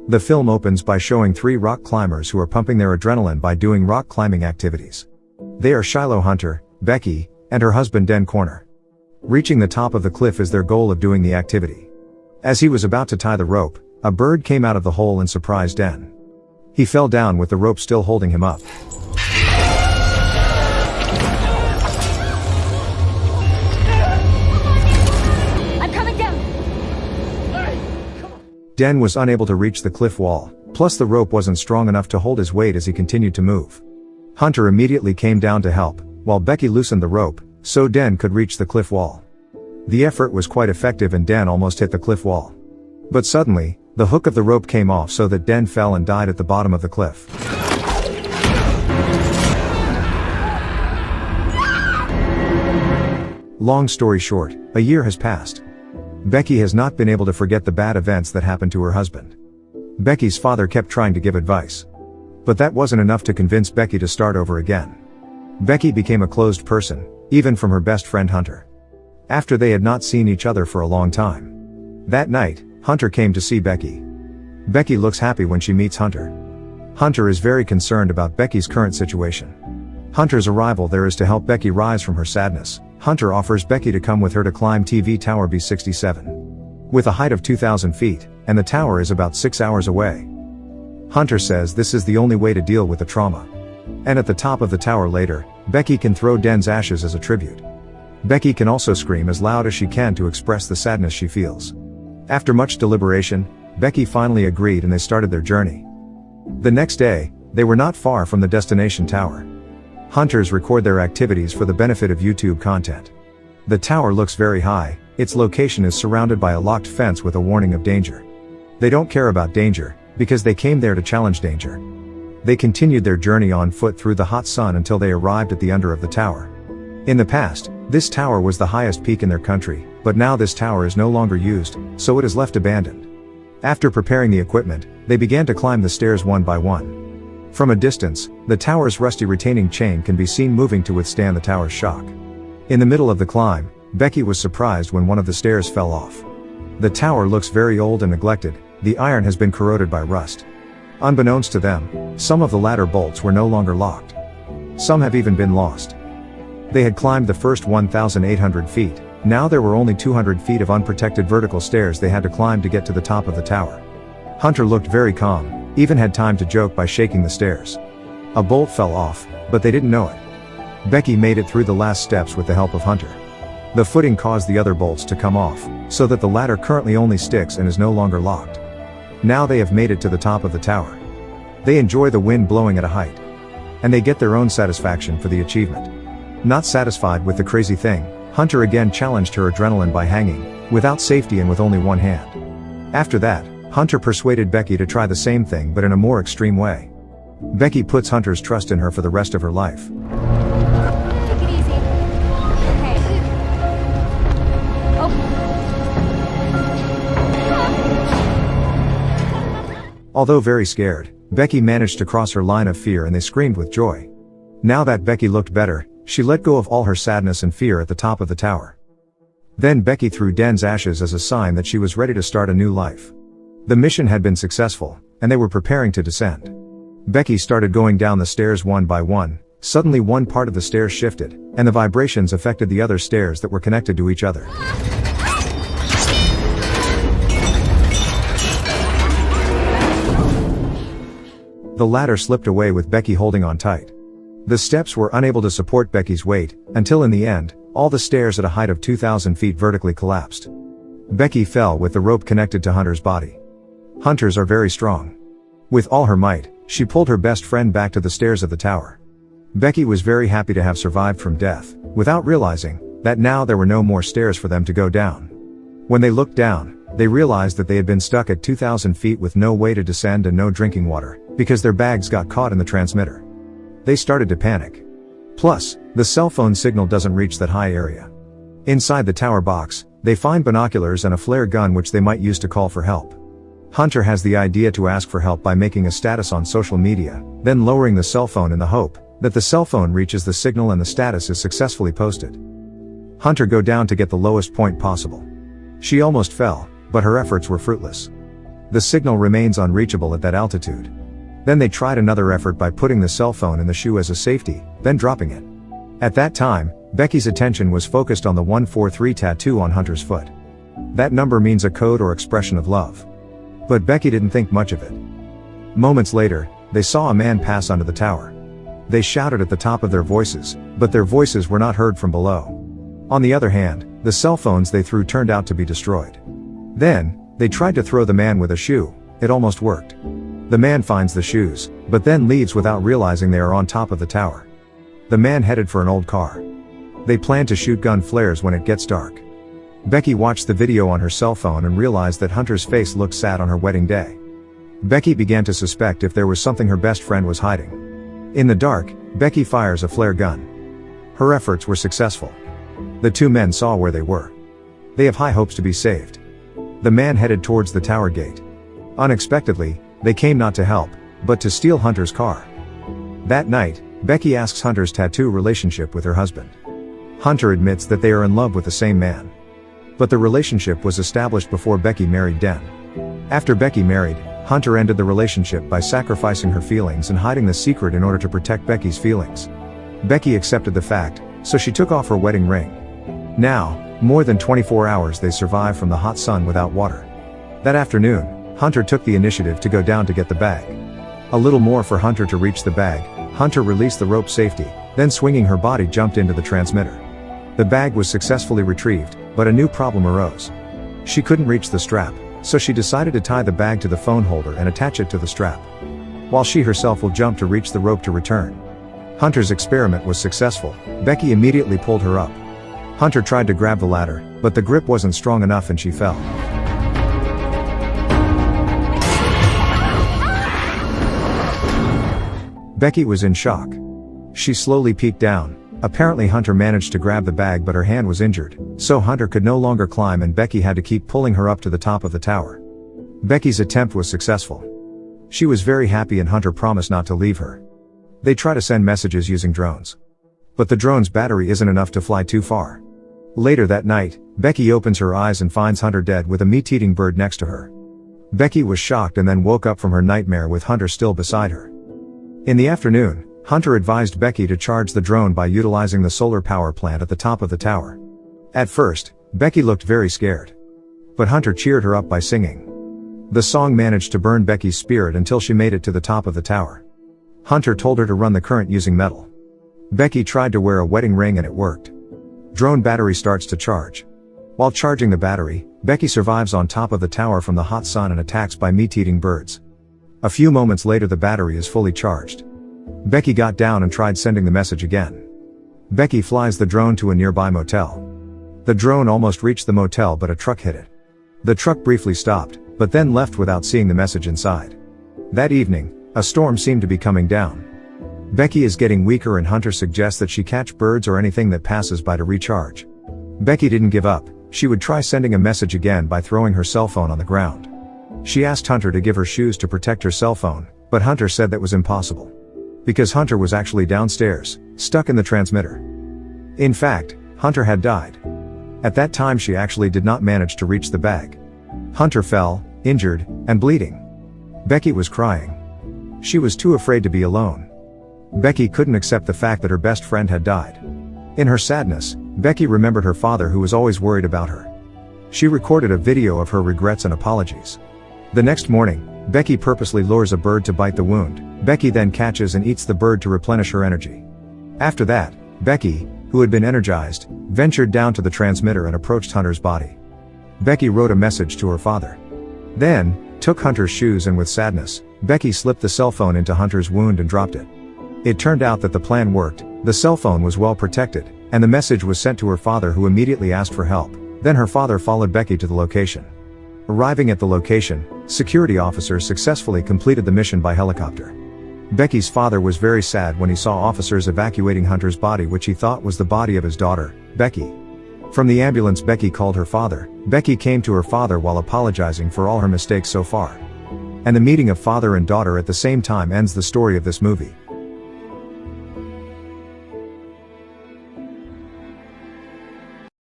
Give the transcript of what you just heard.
The film opens by showing 3 rock climbers who are pumping their adrenaline by doing rock climbing activities. They are Shiloh Hunter, Becky, and her husband Den Corner. Reaching the top of the cliff is their goal of doing the activity. As he was about to tie the rope, a bird came out of the hole and surprised Den. He fell down with the rope still holding him up. Den was unable to reach the cliff wall, plus the rope wasn't strong enough to hold his weight as he continued to move. Hunter immediately came down to help, while Becky loosened the rope, so Den could reach the cliff wall. The effort was quite effective and Den almost hit the cliff wall. But suddenly, the hook of the rope came off so that Den fell and died at the bottom of the cliff. Long story short, a year has passed. Becky has not been able to forget the bad events that happened to her husband. Becky's father kept trying to give advice. But that wasn't enough to convince Becky to start over again. Becky became a closed person, even from her best friend Hunter. After they had not seen each other for a long time. That night, Hunter came to see Becky. Becky looks happy when she meets Hunter. Hunter is very concerned about Becky's current situation. Hunter's arrival there is to help Becky rise from her sadness. Hunter offers Becky to come with her to climb TV Tower B67. With a height of 2,000 feet, and the tower is about 6 hours away. Hunter says this is the only way to deal with the trauma. And at the top of the tower later, Becky can throw Den's ashes as a tribute. Becky can also scream as loud as she can to express the sadness she feels. After much deliberation, Becky finally agreed and they started their journey. The next day, they were not far from the destination tower. Hunters record their activities for the benefit of YouTube content. The tower looks very high, its location is surrounded by a locked fence with a warning of danger. They don't care about danger, because they came there to challenge danger. They continued their journey on foot through the hot sun until they arrived at the under of the tower. In the past, this tower was the highest peak in their country, but now this tower is no longer used, so it is left abandoned. After preparing the equipment, they began to climb the stairs one by one. From a distance, the tower's rusty retaining chain can be seen moving to withstand the tower's shock. In the middle of the climb, Becky was surprised when one of the stairs fell off. The tower looks very old and neglected, the iron has been corroded by rust. Unbeknownst to them, some of the ladder bolts were no longer locked. Some have even been lost. They had climbed the first 1,800 feet, now there were only 200 feet of unprotected vertical stairs they had to climb to get to the top of the tower. Hunter looked very calm, even had time to joke by shaking the stairs. A bolt fell off, but they didn't know it. Becky made it through the last steps with the help of Hunter. The footing caused the other bolts to come off, so that the ladder currently only sticks and is no longer locked. Now they have made it to the top of the tower. They enjoy the wind blowing at a height. And they get their own satisfaction for the achievement. Not satisfied with the crazy thing, Hunter again challenged her adrenaline by hanging, without safety and with only one hand. After that, Hunter persuaded Becky to try the same thing but in a more extreme way. Becky puts Hunter's trust in her for the rest of her life. Take it easy. Okay. Oh. Although very scared, Becky managed to cross her line of fear and they screamed with joy. Now that Becky looked better, she let go of all her sadness and fear at the top of the tower. Then Becky threw Den's ashes as a sign that she was ready to start a new life. The mission had been successful, and they were preparing to descend. Becky started going down the stairs one by one. Suddenly one part of the stairs shifted, and the vibrations affected the other stairs that were connected to each other. The ladder slipped away with Becky holding on tight. The steps were unable to support Becky's weight, until in the end, all the stairs at a height of 2,000 feet vertically collapsed. Becky fell with the rope connected to Hunter's body. Hunters are very strong. With all her might, she pulled her best friend back to the stairs of the tower. Becky was very happy to have survived from death, without realizing that now there were no more stairs for them to go down. When they looked down, they realized that they had been stuck at 2,000 feet with no way to descend and no drinking water, because their bags got caught in the transmitter. They started to panic. Plus, the cell phone signal doesn't reach that high area. Inside the tower box, they find binoculars and a flare gun which they might use to call for help. Hunter has the idea to ask for help by making a status on social media, then lowering the cell phone in the hope that the cell phone reaches the signal and the status is successfully posted. Hunter go down to get the lowest point possible. She almost fell, but her efforts were fruitless. The signal remains unreachable at that altitude. Then they tried another effort by putting the cell phone in the shoe as a safety, then dropping it. At that time, Becky's attention was focused on the 143 tattoo on Hunter's foot. That number means a code or expression of love. But Becky didn't think much of it. Moments later, they saw a man pass under the tower. They shouted at the top of their voices, but their voices were not heard from below. On the other hand, the cell phones they threw turned out to be destroyed. Then, they tried to throw the man with a shoe. It almost worked. The man finds the shoes, but then leaves without realizing they are on top of the tower. The man headed for an old car. They plan to shoot gun flares when it gets dark. Becky watched the video on her cell phone and realized that Hunter's face looked sad on her wedding day. Becky began to suspect if there was something her best friend was hiding. In the dark, Becky fires a flare gun. Her efforts were successful. The two men saw where they were. They have high hopes to be saved. The man headed towards the tower gate. Unexpectedly, they came not to help, but to steal Hunter's car. That night, Becky asks Hunter's tattoo relationship with her husband. Hunter admits that they are in love with the same man. But the relationship was established before Becky married Den. After Becky married, Hunter ended the relationship by sacrificing her feelings and hiding the secret in order to protect Becky's feelings. Becky accepted the fact, so she took off her wedding ring. Now, more than 24 hours they survived from the hot sun without water. That afternoon, Hunter took the initiative to go down to get the bag. A little more for Hunter to reach the bag. Hunter released the rope safety, then swinging her body jumped into the transmitter. The bag was successfully retrieved, but a new problem arose. She couldn't reach the strap, so she decided to tie the bag to the phone holder and attach it to the strap, while she herself will jump to reach the rope to return. Hunter's experiment was successful. Becky immediately pulled her up. Hunter tried to grab the ladder, but the grip wasn't strong enough and she fell. Becky was in shock. She slowly peeked down. Apparently Hunter managed to grab the bag but her hand was injured, so Hunter could no longer climb and Becky had to keep pulling her up to the top of the tower. Becky's attempt was successful. She was very happy and Hunter promised not to leave her. They try to send messages using drones. But the drone's battery isn't enough to fly too far. Later that night, Becky opens her eyes and finds Hunter dead with a meat-eating bird next to her. Becky was shocked and then woke up from her nightmare with Hunter still beside her. In the afternoon, Hunter advised Becky to charge the drone by utilizing the solar power plant at the top of the tower. At first, Becky looked very scared. But Hunter cheered her up by singing. The song managed to burn Becky's spirit until she made it to the top of the tower. Hunter told her to run the current using metal. Becky tried to wear a wedding ring and it worked. Drone battery starts to charge. While charging the battery, Becky survives on top of the tower from the hot sun and attacks by meat-eating birds. A few moments later the battery is fully charged. Becky got down and tried sending the message again. Becky flies the drone to a nearby motel. The drone almost reached the motel but a truck hit it. The truck briefly stopped, but then left without seeing the message inside. That evening, a storm seemed to be coming down. Becky is getting weaker and Hunter suggests that she catch birds or anything that passes by to recharge. Becky didn't give up. She would try sending a message again by throwing her cell phone on the ground. She asked Hunter to give her shoes to protect her cell phone, but Hunter said that was impossible. Because Hunter was actually downstairs, stuck in the transmitter. In fact, Hunter had died. At that time she actually did not manage to reach the bag. Hunter fell, injured, and bleeding. Becky was crying. She was too afraid to be alone. Becky couldn't accept the fact that her best friend had died. In her sadness, Becky remembered her father who was always worried about her. She recorded a video of her regrets and apologies. The next morning, Becky purposely lures a bird to bite the wound. Becky then catches and eats the bird to replenish her energy. After that, Becky, who had been energized, ventured down to the transmitter and approached Hunter's body. Becky wrote a message to her father. Then, took Hunter's shoes and with sadness, Becky slipped the cell phone into Hunter's wound and dropped it. It turned out that the plan worked, the cell phone was well protected, and the message was sent to her father who immediately asked for help. Then her father followed Becky to the location. Arriving at the location, security officers successfully completed the mission by helicopter. Becky's father was very sad when he saw officers evacuating Hunter's body, which he thought was the body of his daughter, Becky. From the ambulance, Becky called her father. Becky came to her father while apologizing for all her mistakes so far. And the meeting of father and daughter at the same time ends the story of this movie.